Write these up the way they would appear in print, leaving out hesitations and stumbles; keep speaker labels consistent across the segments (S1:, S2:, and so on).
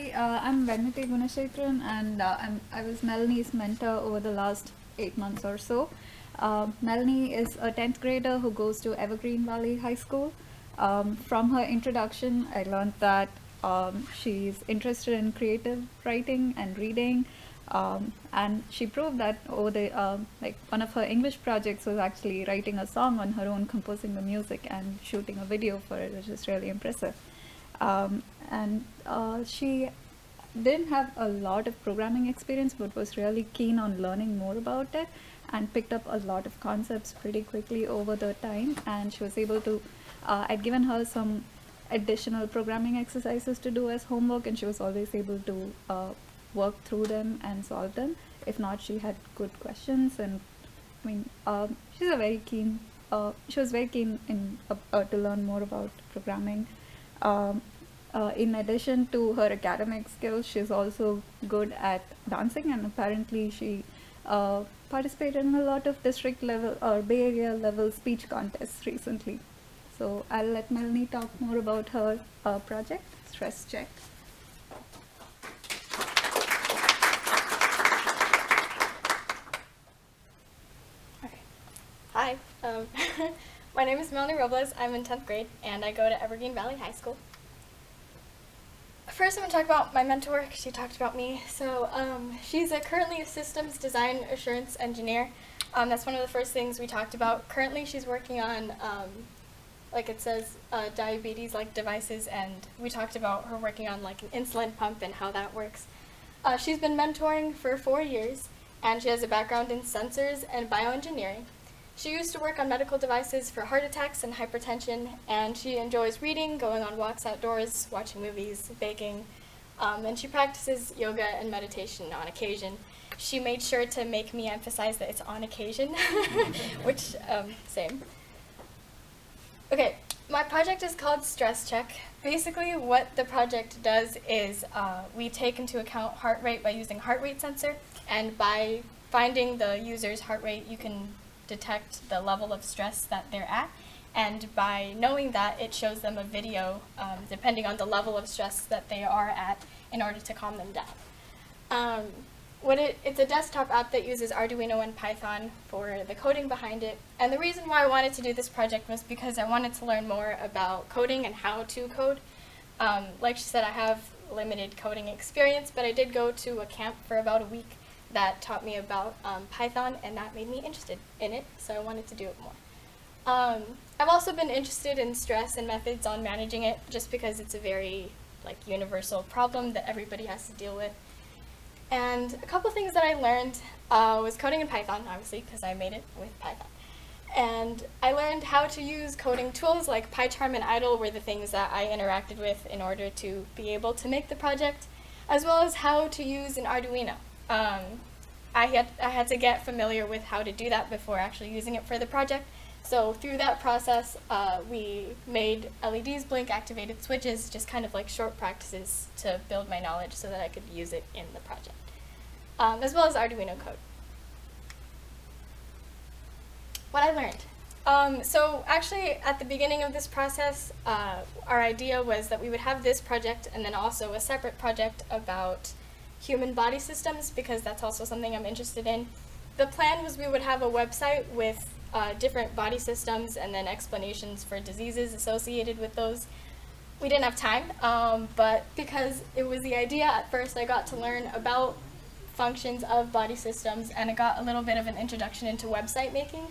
S1: Hi, I'm Venmathi G, and I was Melanie's mentor over the last 8 months or so. Melanie is a 10th grader who goes to Evergreen Valley High School. From her introduction, I learned that she's interested in creative writing and reading, and she proved that over the like one of her English projects was actually writing a song on her own, composing the music, and shooting a video for it, which is really impressive. And she didn't have a lot of programming experience, but was really keen on learning more about it and picked up a lot of concepts pretty quickly over the time. And she was able to, I'd given her some additional programming exercises to do as homework, and she was always able to work through them and solve them. If not, she had good questions, and I mean, she's a very keen. She was very keen in to learn more about programming. Um, in addition to her academic skills, she's also good at dancing, and apparently she participated in a lot of district level or Bay Area level speech contests recently. So I'll let Melanie talk more about her project, Stress Check.
S2: Hi, my name is Melanie Robles. I'm in 10th grade, and I go to Evergreen Valley High School. First, I'm going to talk about my mentor, because she talked about me. So she's currently a systems design assurance engineer. That's one of the first things we talked about. Currently, she's working on, like it says, diabetes-like devices, and we talked about her working on like an insulin pump and how that works. She's been mentoring for 4 years, and she has a background in sensors and bioengineering. She used to work on medical devices for heart attacks and hypertension, and she enjoys reading, going on walks outdoors, watching movies, baking, and she practices yoga and meditation on occasion. She made sure to make me emphasize that it's on occasion, which, same. Okay, my project is called Stress Check. Basically, what the project does is we take into account heart rate by using heart rate sensor, and by finding the user's heart rate, you can detect the level of stress that they're at, and by knowing that, it shows them a video depending on the level of stress that they are at in order to calm them down. It's a desktop app that uses Arduino and Python for the coding behind it, and the reason why I wanted to do this project was because I wanted to learn more about coding and how to code. Like she said, I have limited coding experience, but I did go to a camp for about a week that taught me about Python, and that made me interested in it, so I wanted to do it more. I've also been interested in stress and methods on managing it, just because it's a very universal problem that everybody has to deal with. And a couple things that I learned was coding in Python, obviously, because I made it with Python. And I learned how to use coding tools like PyCharm and Idle were the things that I interacted with in order to be able to make the project, as well as how to use an Arduino. I had to get familiar with how to do that before actually using it for the project. So through that process, we made LEDs blink, activated switches, just kind of like short practices to build my knowledge so that I could use it in the project, as well as Arduino code. What I learned. So actually, at the beginning of this process, our idea was that we would have this project and then also a separate project about human body systems, because that's also something I'm interested in. The plan was we would have a website with different body systems and then explanations for diseases associated with those. We didn't have time, but because it was the idea at first, I got to learn about functions of body systems, and I got a little bit of an introduction into website making.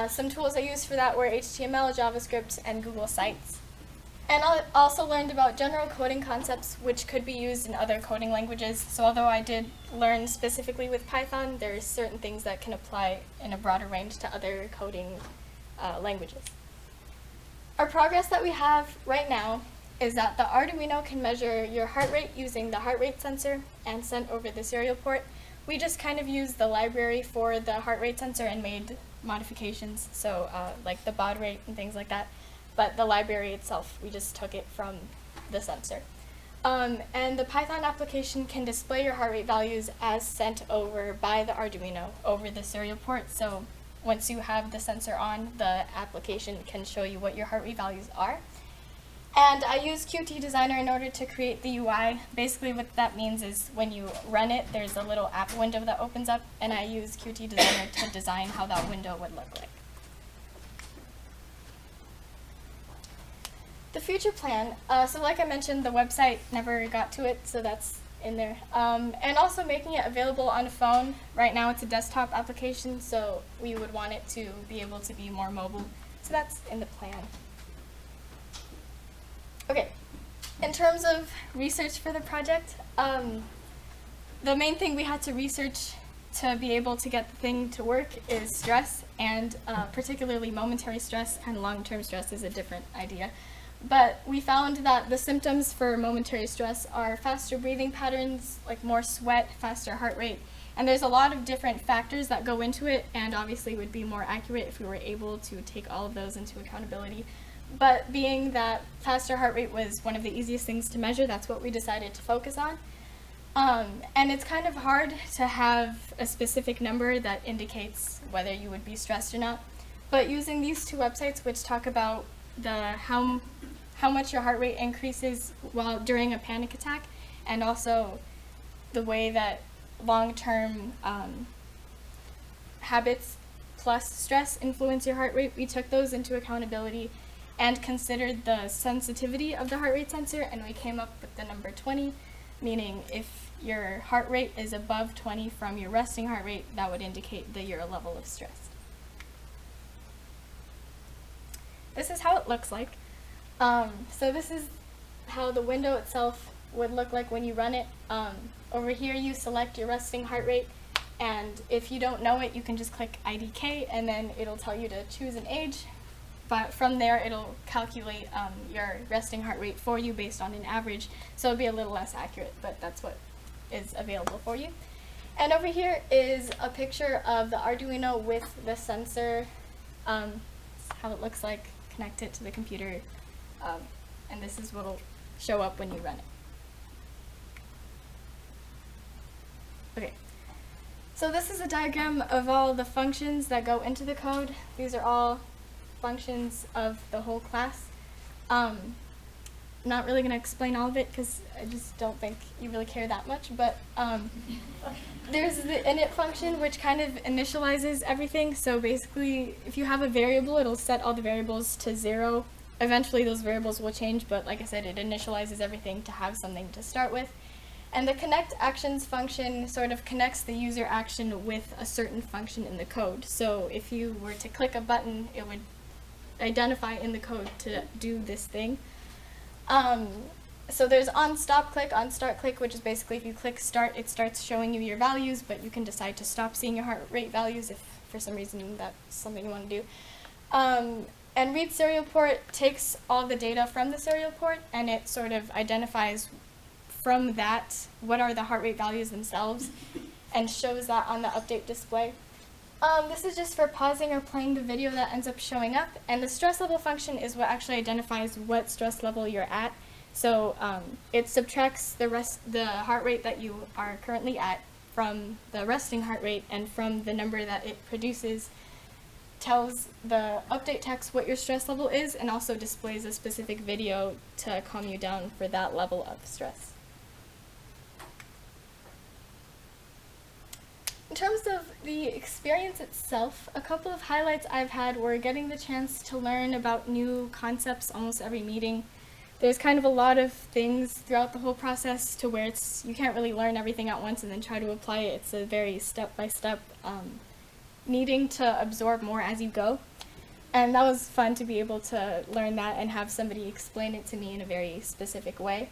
S2: Some tools I used for that were HTML, JavaScript, and Google Sites. And I also learned about general coding concepts, which could be used in other coding languages. So although I did learn specifically with Python, there's certain things that can apply in a broader range to other coding languages. Our progress that we have right now is that the Arduino can measure your heart rate using the heart rate sensor and sent over the serial port. We just kind of used the library for the heart rate sensor and made modifications, so like the baud rate and things like that. But the library itself, we just took it from the sensor. And the Python application can display your heart rate values as sent over by the Arduino over the serial port. So once you have the sensor on, the application can show you what your heart rate values are. And I use Qt Designer in order to create the UI. Basically what that means is when you run it, there's a little app window that opens up, and I use Qt Designer to design how that window would look like. The future plan. So like I mentioned, the website never got to it, so that's in there. And also making it available on a phone. Right now it's a desktop application, so we would want it to be able to be more mobile. So that's in the plan. Okay, in terms of research for the project, the main thing we had to research to be able to get the thing to work is stress, and particularly momentary stress. Kind of long-term stress is a different idea. But we found that the symptoms for momentary stress are faster breathing patterns, like more sweat, faster heart rate, and there's a lot of different factors that go into it, and obviously would be more accurate if we were able to take all of those into accountability. But being that faster heart rate was one of the easiest things to measure, that's what we decided to focus on. And it's kind of hard to have a specific number that indicates whether you would be stressed or not. But using these two websites, which talk about how much your heart rate increases while during a panic attack, and also the way that long-term habits plus stress influence your heart rate, we took those into accountability and considered the sensitivity of the heart rate sensor, and we came up with the number 20, meaning if your heart rate is above 20 from your resting heart rate, that would indicate that you're a level of stress. This is how it looks like. So this is how the window itself would look like when you run it. Over here you select your resting heart rate, and if you don't know it, you can just click IDK, and then it'll tell you to choose an age. But from there, it'll calculate your resting heart rate for you based on an average, so it'll be a little less accurate, but that's what is available for you. And over here is a picture of the Arduino with the sensor, how it looks like, connect it to the computer, and this is what will show up when you run it. Okay, so this is a diagram of all the functions that go into the code. These are all functions of the whole class. Not really going to explain all of it because I just don't think you really care that much, but there's the init function, which kind of initializes everything. So basically, if you have a variable, it'll set all the variables to 0. Eventually those variables will change, but like I said, it initializes everything to have something to start with. And the connect actions function sort of connects the user action with a certain function in the code. So if you were to click a button, it would identify in the code to do this thing. So there's on stop click, on start click, which is basically if you click start, it starts showing you your values, but you can decide to stop seeing your heart rate values if for some reason that's something you want to do. And read serial port takes all the data from the serial port, and it sort of identifies from that what are the heart rate values themselves and shows that on the update display. This is just for pausing or playing the video that ends up showing up, and the stress level function is what actually identifies what stress level you're at. So it subtracts the heart rate that you are currently at from the resting heart rate, and from the number that it produces tells the update text what your stress level is, and also displays a specific video to calm you down for that level of stress. In terms of the experience itself, a couple of highlights I've had were getting the chance to learn about new concepts almost every meeting. There's kind of a lot of things throughout the whole process to where you can't really learn everything at once and then try to apply it. It's a very step-by-step needing to absorb more as you go. And that was fun to be able to learn that and have somebody explain it to me in a very specific way.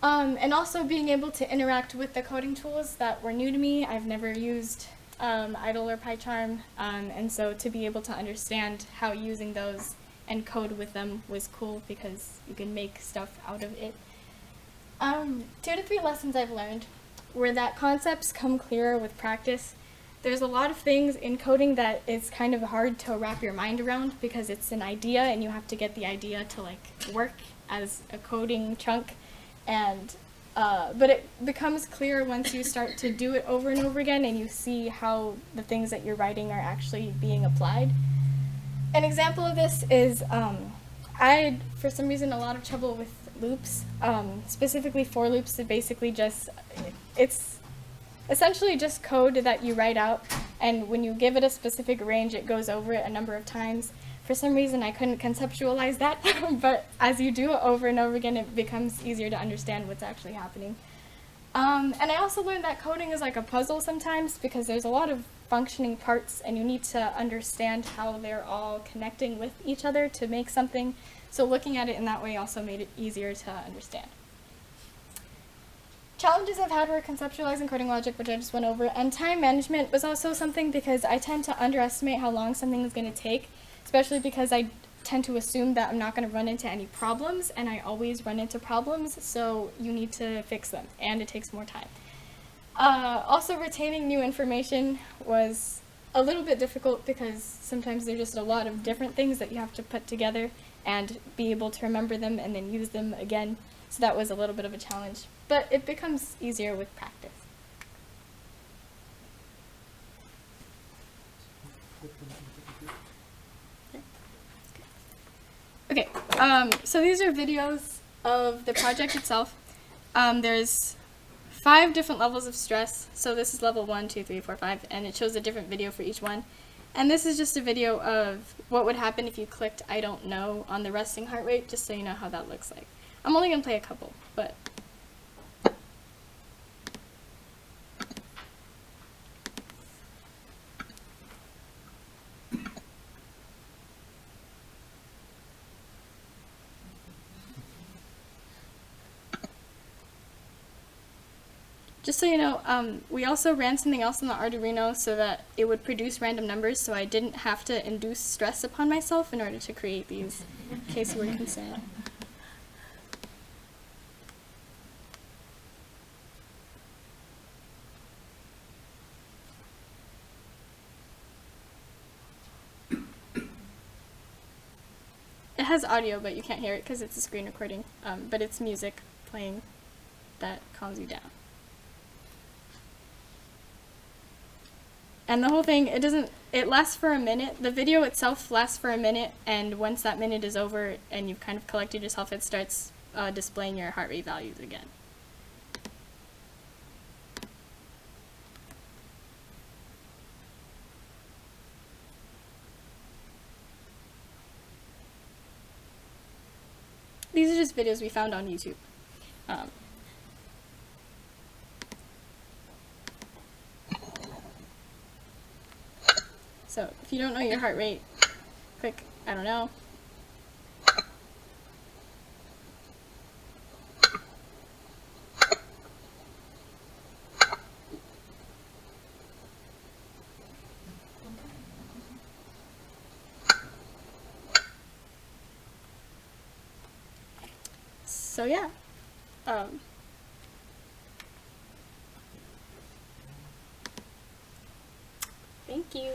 S2: And also being able to interact with the coding tools that were new to me. I've never used Idle or PyCharm, and so to be able to understand how using those and code with them was cool because you can make stuff out of it. 2 to 3 lessons I've learned were that concepts come clearer with practice. There's a lot of things in coding that it's kind of hard to wrap your mind around because it's an idea and you have to get the idea to like work as a coding chunk. And but it becomes clear once you start to do it over and over again and you see how the things that you're writing are actually being applied. An example of this is I had, for some reason, a lot of trouble with loops, specifically for loops that basically just, it's essentially just code that you write out, and when you give it a specific range, it goes over it a number of times. For some reason, I couldn't conceptualize that, but as you do it over and over again, it becomes easier to understand what's actually happening. And I also learned that coding is like a puzzle sometimes, because there's a lot of functioning parts and you need to understand how they're all connecting with each other to make something. So looking at it in that way also made it easier to understand. Challenges I've had were conceptualizing coding logic, which I just went over, and time management was also something because I tend to underestimate how long something is going to take, especially because I tend to assume that I'm not going to run into any problems, and I always run into problems, so you need to fix them, and it takes more time. Also, retaining new information was a little bit difficult because sometimes there's just a lot of different things that you have to put together and be able to remember them and then use them again, so that was a little bit of a challenge, but it becomes easier with practice. Okay, so these are videos of the project itself. There's 5 different levels of stress. So this is level 1, 2, 3, 4, 5, and it shows a different video for each one. And this is just a video of what would happen if you clicked I don't know on the resting heart rate, just so you know how that looks like. I'm only going to play a couple, but... Just so you know, we also ran something else in the Arduino so that it would produce random numbers, so I didn't have to induce stress upon myself in order to create these, in case you were concerned. It has audio, but you can't hear it because it's a screen recording, but it's music playing that calms you down. And the whole thing, it lasts for a minute. The video itself lasts for a minute, and once that minute is over and you've kind of collected yourself, it starts displaying your heart rate values again. These are just videos we found on YouTube. So if you don't know your heart rate, click, I don't know. So yeah. Thank you.